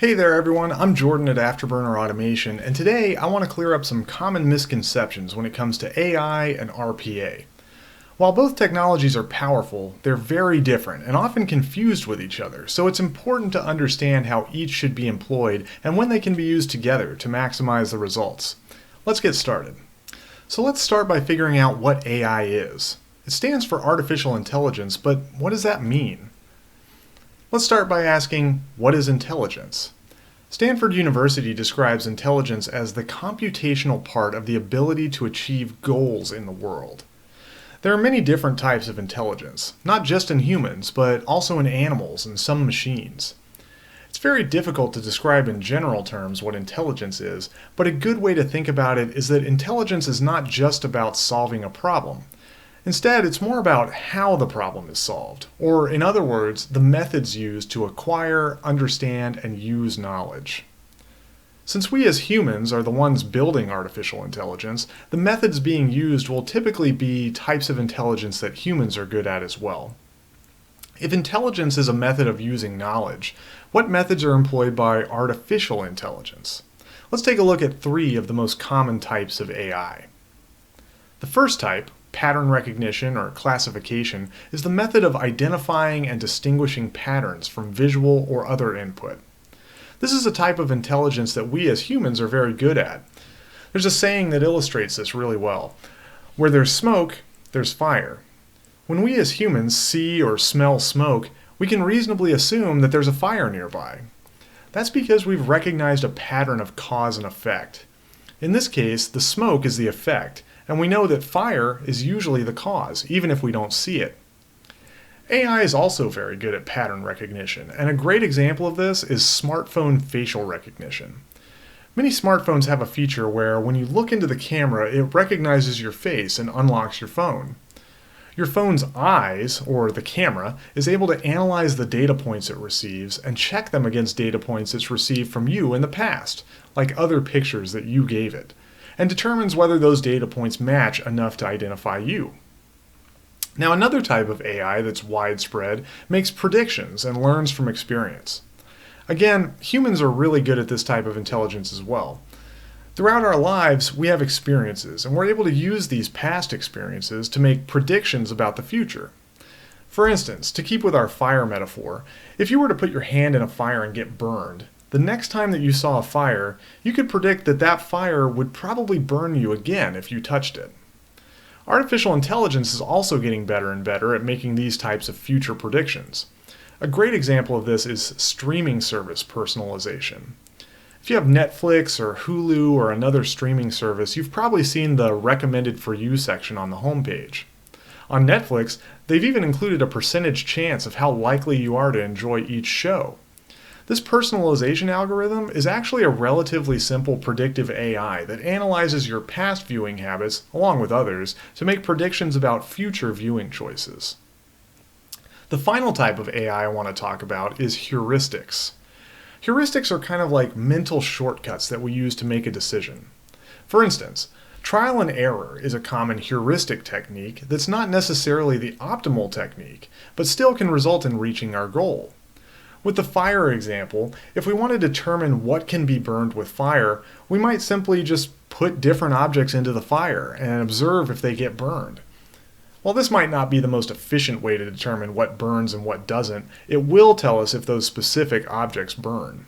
Hey there everyone, I'm Jordan at Afterburner Automation, and today I want to clear up some common misconceptions when it comes to AI and RPA. While both technologies are powerful, they're very different and often confused with each other, so it's important to understand how each should be employed and when they can be used together to maximize the results. Let's get started. So let's start by figuring out what AI is. It stands for Artificial Intelligence, but what does that mean? Let's start by asking, what is intelligence? Stanford University describes intelligence as the computational part of the ability to achieve goals in the world. There are many different types of intelligence, not just in humans, but also in animals and some machines. It's very difficult to describe in general terms what intelligence is, but a good way to think about it is that intelligence is not just about solving a problem. Instead, it's more about how the problem is solved, or in other words, the methods used to acquire, understand, and use knowledge. Since we as humans are the ones building artificial intelligence, the methods being used will typically be types of intelligence that humans are good at as well. If intelligence is a method of using knowledge, what methods are employed by artificial intelligence? Let's take a look at 3 of the most common types of AI. The first type, pattern recognition or classification, is the method of identifying and distinguishing patterns from visual or other input. This is a type of intelligence that we as humans are very good at. There's a saying that illustrates this really well. Where there's smoke, there's fire. When we as humans see or smell smoke, we can reasonably assume that there's a fire nearby. That's because we've recognized a pattern of cause and effect. In this case, the smoke is the effect, and we know that fire is usually the cause, even if we don't see it. AI is also very good at pattern recognition, and a great example of this is smartphone facial recognition. Many smartphones have a feature where when you look into the camera, it recognizes your face and unlocks your phone. Your phone's eyes, or the camera, is able to analyze the data points it receives and check them against data points it's received from you in the past, like other pictures that you gave it, and determines whether those data points match enough to identify you. Now, another type of AI that's widespread makes predictions and learns from experience. Again, humans are really good at this type of intelligence as well. Throughout our lives, we have experiences, and we're able to use these past experiences to make predictions about the future. For instance, to keep with our fire metaphor, if you were to put your hand in a fire and get burned, the next time that you saw a fire, you could predict that that fire would probably burn you again if you touched it. Artificial intelligence is also getting better and better at making these types of future predictions. A great example of this is streaming service personalization. If you have Netflix or Hulu or another streaming service, you've probably seen the recommended for you section on the homepage. On Netflix, they've even included a percentage chance of how likely you are to enjoy each show. This personalization algorithm is actually a relatively simple predictive AI that analyzes your past viewing habits, along with others, to make predictions about future viewing choices. The final type of AI I want to talk about is heuristics. Heuristics are kind of like mental shortcuts that we use to make a decision. For instance, trial and error is a common heuristic technique that's not necessarily the optimal technique, but still can result in reaching our goal. With the fire example, if we want to determine what can be burned with fire, we might simply just put different objects into the fire and observe if they get burned. While this might not be the most efficient way to determine what burns and what doesn't, it will tell us if those specific objects burn.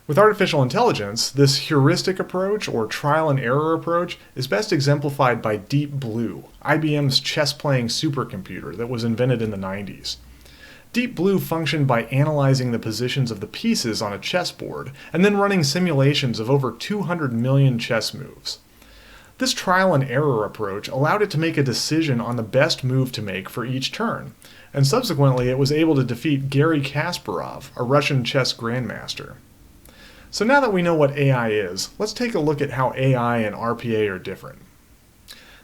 With artificial intelligence, this heuristic approach or trial and error approach is best exemplified by Deep Blue, IBM's chess-playing supercomputer that was invented in the 90s. Deep Blue functioned by analyzing the positions of the pieces on a chessboard and then running simulations of over 200 million chess moves. This trial and error approach allowed it to make a decision on the best move to make for each turn, and subsequently it was able to defeat Garry Kasparov, a Russian chess grandmaster. So now that we know what AI is, let's take a look at how AI and RPA are different.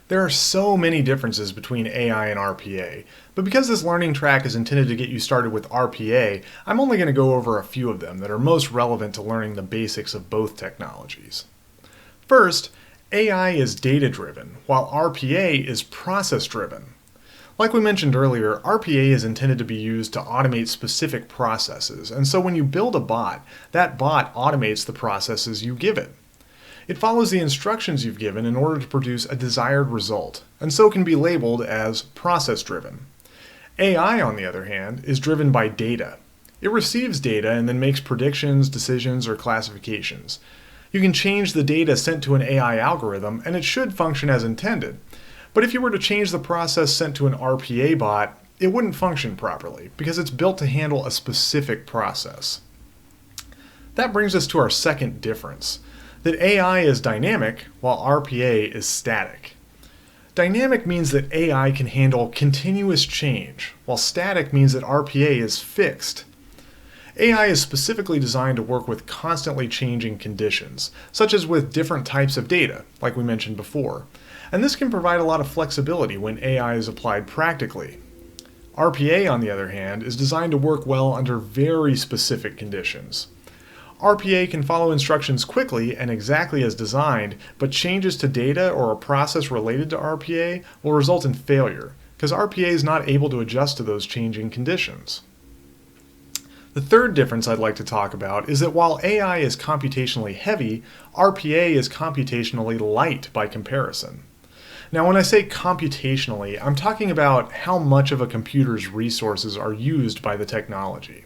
There are so many differences between AI and RPA, but because this learning track is intended to get you started with RPA, I'm only going to go over a few of them that are most relevant to learning the basics of both technologies. First, AI is data-driven, while RPA is process-driven. Like we mentioned earlier, RPA is intended to be used to automate specific processes, and so when you build a bot, that bot automates the processes you give it. It follows the instructions you've given in order to produce a desired result, and so can be labeled as process-driven. AI, on the other hand, is driven by data. It receives data and then makes predictions, decisions, or classifications. You can change the data sent to an AI algorithm, and it should function as intended. But if you were to change the process sent to an RPA bot, it wouldn't function properly, because it's built to handle a specific process. That brings us to our second difference, that AI is dynamic while RPA is static. Dynamic means that AI can handle continuous change, while static means that RPA is fixed. AI is specifically designed to work with constantly changing conditions, such as with different types of data, like we mentioned before, and this can provide a lot of flexibility when AI is applied practically. RPA, on the other hand, is designed to work well under very specific conditions. RPA can follow instructions quickly and exactly as designed, but changes to data or a process related to RPA will result in failure, because RPA is not able to adjust to those changing conditions. The third difference I'd like to talk about is that while AI is computationally heavy, RPA is computationally light by comparison. Now, when I say computationally, I'm talking about how much of a computer's resources are used by the technology.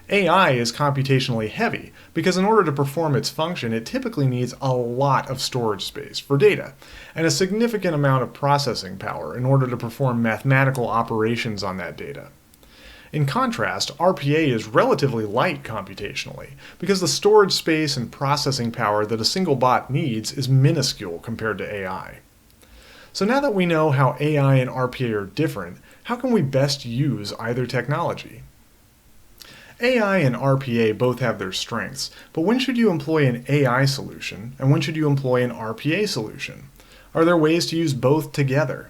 AI is computationally heavy because in order to perform its function, it typically needs a lot of storage space for data and a significant amount of processing power in order to perform mathematical operations on that data. In contrast, RPA is relatively light computationally because the storage space and processing power that a single bot needs is minuscule compared to AI. So now that we know how AI and RPA are different, how can we best use either technology? AI and RPA both have their strengths, but when should you employ an AI solution and when should you employ an RPA solution? Are there ways to use both together?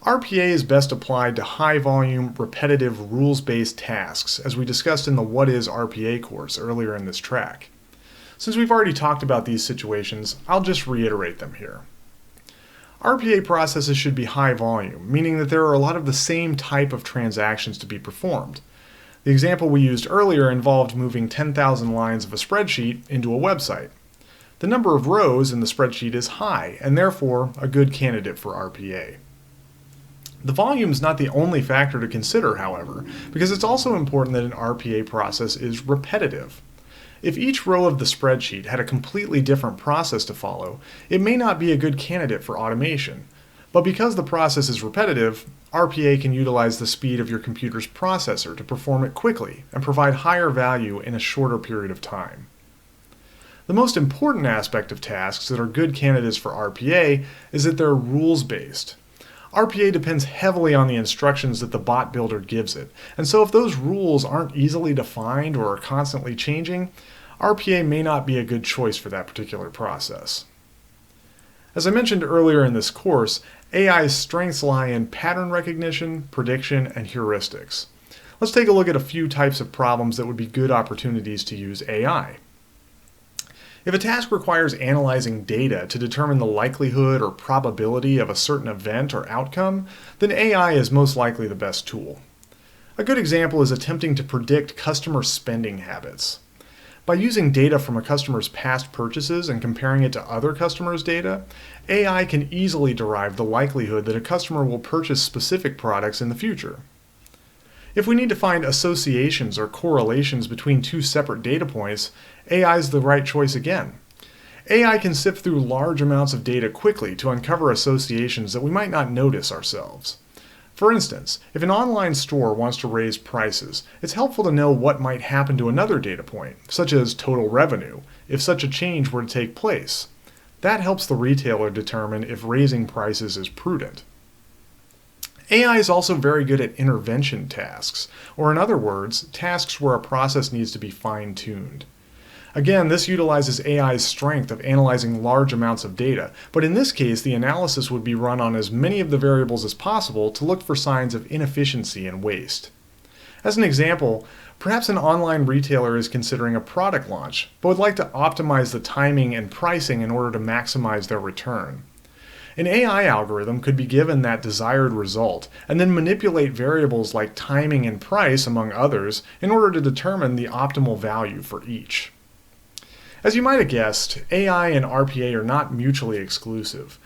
RPA is best applied to high-volume, repetitive, rules-based tasks, as we discussed in the What is RPA course earlier in this track. Since we've already talked about these situations, I'll just reiterate them here. RPA processes should be high volume, meaning that there are a lot of the same type of transactions to be performed. The example we used earlier involved moving 10,000 lines of a spreadsheet into a website. The number of rows in the spreadsheet is high, and therefore a good candidate for RPA. The volume is not the only factor to consider, however, because it's also important that an RPA process is repetitive. If each row of the spreadsheet had a completely different process to follow, it may not be a good candidate for automation. But because the process is repetitive, RPA can utilize the speed of your computer's processor to perform it quickly and provide higher value in a shorter period of time. The most important aspect of tasks that are good candidates for RPA is that they're rules-based. RPA depends heavily on the instructions that the bot builder gives it, and so if those rules aren't easily defined or are constantly changing, RPA may not be a good choice for that particular process. As I mentioned earlier in this course, AI's strengths lie in pattern recognition, prediction, and heuristics. Let's take a look at a few types of problems that would be good opportunities to use AI. If a task requires analyzing data to determine the likelihood or probability of a certain event or outcome, then AI is most likely the best tool. A good example is attempting to predict customer spending habits. By using data from a customer's past purchases and comparing it to other customers' data, AI can easily derive the likelihood that a customer will purchase specific products in the future. If we need to find associations or correlations between two separate data points, AI is the right choice again. AI can sift through large amounts of data quickly to uncover associations that we might not notice ourselves. For instance, if an online store wants to raise prices, it's helpful to know what might happen to another data point, such as total revenue, if such a change were to take place. That helps the retailer determine if raising prices is prudent. AI is also very good at intervention tasks, or in other words, tasks where a process needs to be fine-tuned. Again, this utilizes AI's strength of analyzing large amounts of data, but in this case, the analysis would be run on as many of the variables as possible to look for signs of inefficiency and waste. As an example, perhaps an online retailer is considering a product launch, but would like to optimize the timing and pricing in order to maximize their return. An AI algorithm could be given that desired result and then manipulate variables like timing and price, among others, in order to determine the optimal value for each. As you might have guessed, AI and RPA are not mutually exclusive.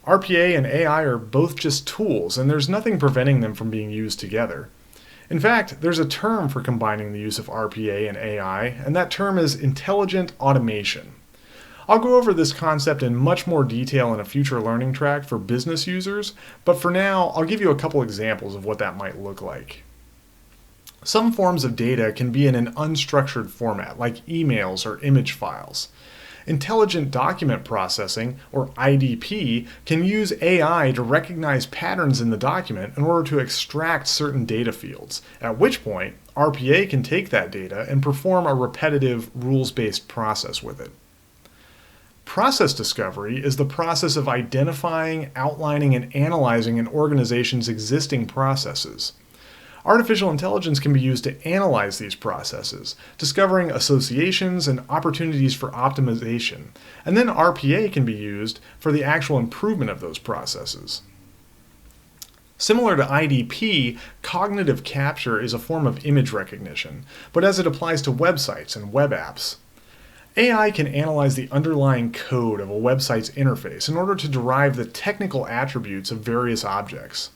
RPA and AI are both just tools, and there's nothing preventing them from being used together. In fact, there's a term for combining the use of RPA and AI, and that term is intelligent automation. I'll go over this concept in much more detail in a future learning track for business users, but for now, I'll give you a couple examples of what that might look like. Some forms of data can be in an unstructured format, like emails or image files. Intelligent document processing, or IDP, can use AI to recognize patterns in the document in order to extract certain data fields, at which point RPA can take that data and perform a repetitive, rules-based process with it. Process discovery is the process of identifying, outlining, and analyzing an organization's existing processes. Artificial intelligence can be used to analyze these processes, discovering associations and opportunities for optimization, and then RPA can be used for the actual improvement of those processes. Similar to IDP, cognitive capture is a form of image recognition, but as it applies to websites and web apps. AI can analyze the underlying code of a website's interface in order to derive the technical attributes of various objects.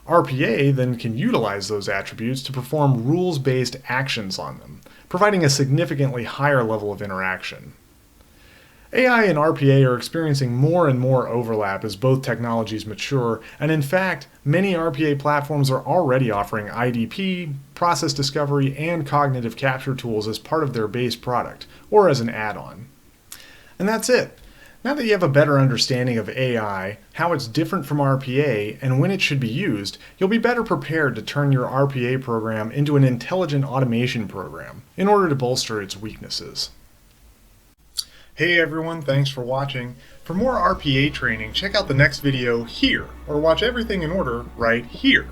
RPA then can utilize those attributes to perform rules-based actions on them, providing a significantly higher level of interaction. AI and RPA are experiencing more and more overlap as both technologies mature, and in fact, many RPA platforms are already offering IDP, process discovery, and cognitive capture tools as part of their base product, or as an add-on. And that's it. Now that you have a better understanding of AI, how it's different from RPA, and when it should be used, you'll be better prepared to turn your RPA program into an intelligent automation program in order to bolster its weaknesses. Hey everyone, thanks for watching. For more RPA training, check out the next video here, or watch everything in order right here.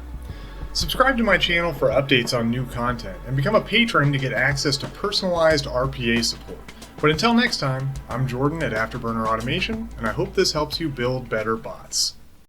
Subscribe to my channel for updates on new content, and become a patron to get access to personalized RPA support. But until next time, I'm Jordan at Afterburner Automation, and I hope this helps you build better bots.